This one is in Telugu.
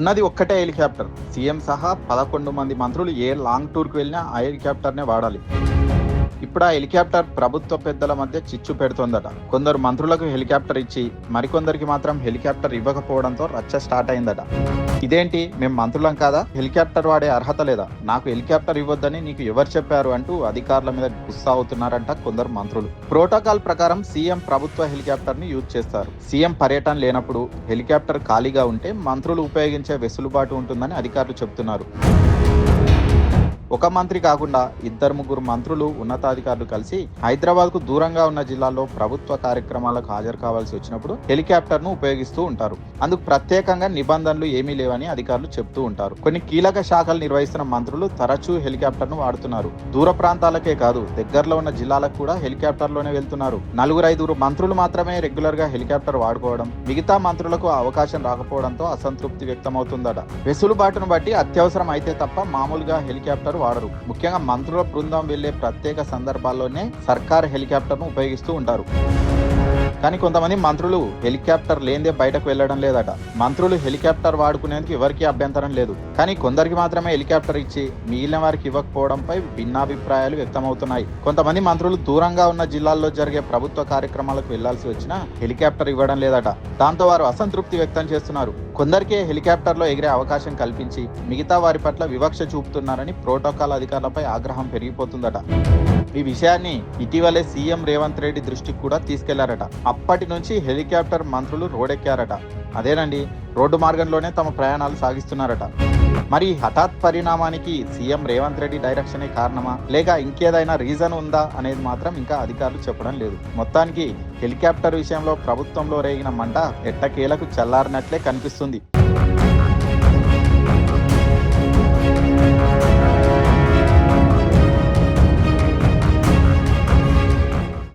ఉన్నది ఒక్కటే హెలికాప్టర్. సీఎం సహా 11 మంది మంత్రులు ఏ లాంగ్ టూర్కి వెళ్ళినా ఆ హెలికాప్టర్నే వాడాలి. ఇప్పుడు ఆ హెలికాప్టర్ ప్రభుత్వ పెద్దల మధ్య చిచ్చు పెడుతోందట. కొందరు మంత్రులకు హెలికాప్టర్ ఇచ్చి మరికొందరికి మాత్రం హెలికాప్టర్ ఇవ్వకపోవడంతో రచ్చ స్టార్ట్ అయిందట. ఇదేంటి, మేము మంత్రులం కాదా, హెలికాప్టర్ వాడే అర్హత లేదా, నాకు హెలికాప్టర్ ఇవ్వొద్దని నీకు ఎవరు చెప్పారు అంటూ అధికారుల మీద గుస్సా అవుతున్నారంట కొందరు మంత్రులు. ప్రోటోకాల్ ప్రకారం సీఎం ప్రభుత్వ హెలికాప్టర్ ని యూజ్ చేస్తారు. సీఎం పర్యటన లేనప్పుడు హెలికాప్టర్ ఖాళీగా ఉంటే మంత్రులు ఉపయోగించే వెసులుబాటు ఉంటుందని అధికారులు చెబుతున్నారు. ఒక మంత్రి కాకుండా 2-3 మంత్రులు, ఉన్నతాధికారులు కలిసి హైదరాబాద్ కు దూరంగా ఉన్న జిల్లాల్లో ప్రభుత్వ కార్యక్రమాలకు హాజరు కావాల్సి వచ్చినప్పుడు హెలికాప్టర్ ను ఉపయోగిస్తూ ఉంటారు. అందుకు ప్రత్యేకంగా నిబంధనలు ఏమీ లేవని అధికారులు చెప్తూ ఉంటారు. కొన్ని కీలక శాఖలు నిర్వహిస్తున్న మంత్రులు తరచూ హెలికాప్టర్ ను వాడుతున్నారు. దూర ప్రాంతాలకే కాదు, దగ్గరలో ఉన్న జిల్లాలకు కూడా హెలికాప్టర్ లోనే వెళ్తున్నారు. 4-5 మంత్రులు మాత్రమే రెగ్యులర్ గా హెలికాప్టర్ వాడుకోవడం, మిగతా మంత్రులకు అవకాశం రాకపోవడంతో అసంతృప్తి వ్యక్తమవుతుందట. వెసులుబాటును బట్టి అత్యవసరం అయితే తప్ప మామూలుగా హెలికాప్టర్ వాడరు. ముఖ్యంగా మంత్రుల బృందం వెళ్లే ప్రత్యేక సందర్భాల్లోనే సర్కార్ హెలికాప్టర్ ను ఉపయోగిస్తూ ఉంటారు. కానీ కొంతమంది మంత్రులు హెలికాప్టర్ లేనిదే బయటకు వెళ్లడం లేదట. మంత్రులు హెలికాప్టర్ వాడుకునేందుకు ఎవరికీ అభ్యంతరం లేదు, కానీ కొందరికి మాత్రమే హెలికాప్టర్ ఇచ్చి మిగిలిన వారికి ఇవ్వకపోవడంపై భిన్నాభిప్రాయాలు వ్యక్తమవుతున్నాయి. కొంతమంది మంత్రులు దూరంగా ఉన్న జిల్లాల్లో జరిగే ప్రభుత్వ కార్యక్రమాలకు వెళ్లాల్సి వచ్చినా హెలికాప్టర్ ఇవ్వడం లేదట. దాంతో వారు అసంతృప్తి వ్యక్తం చేస్తున్నారు. కొందరికే హెలికాప్టర్ లో ఎగిరే అవకాశం కల్పించి మిగతా వారి పట్ల వివక్ష చూపుతున్నారని ప్రోటోకాల్ అధికారులపై ఆగ్రహం పెరిగిపోతుందట. ఈ విషయాన్ని ఇటీవలే సీఎం రేవంత్ రెడ్డి దృష్టికి కూడా తీసుకెళ్లారట. అప్పటి నుంచి హెలికాప్టర్ మంత్రులు రోడెక్కారట. అదేనండి, రోడ్డు మార్గంలోనే తమ ప్రయాణాలు సాగిస్తున్నారట. మరి హఠాత్ పరిణామానికి సీఎం రేవంత్ రెడ్డి డైరెక్షనే కారణమా, లేక ఇంకేదైనా రీజన్ ఉందా అనేది మాత్రం ఇంకా అధికారులు చెప్పడం లేదు. మొత్తానికి హెలికాప్టర్ విషయంలో ప్రభుత్వంలో రేగిన మంట ఎట్టకేలకు చల్లారినట్లే కనిపిస్తుంది.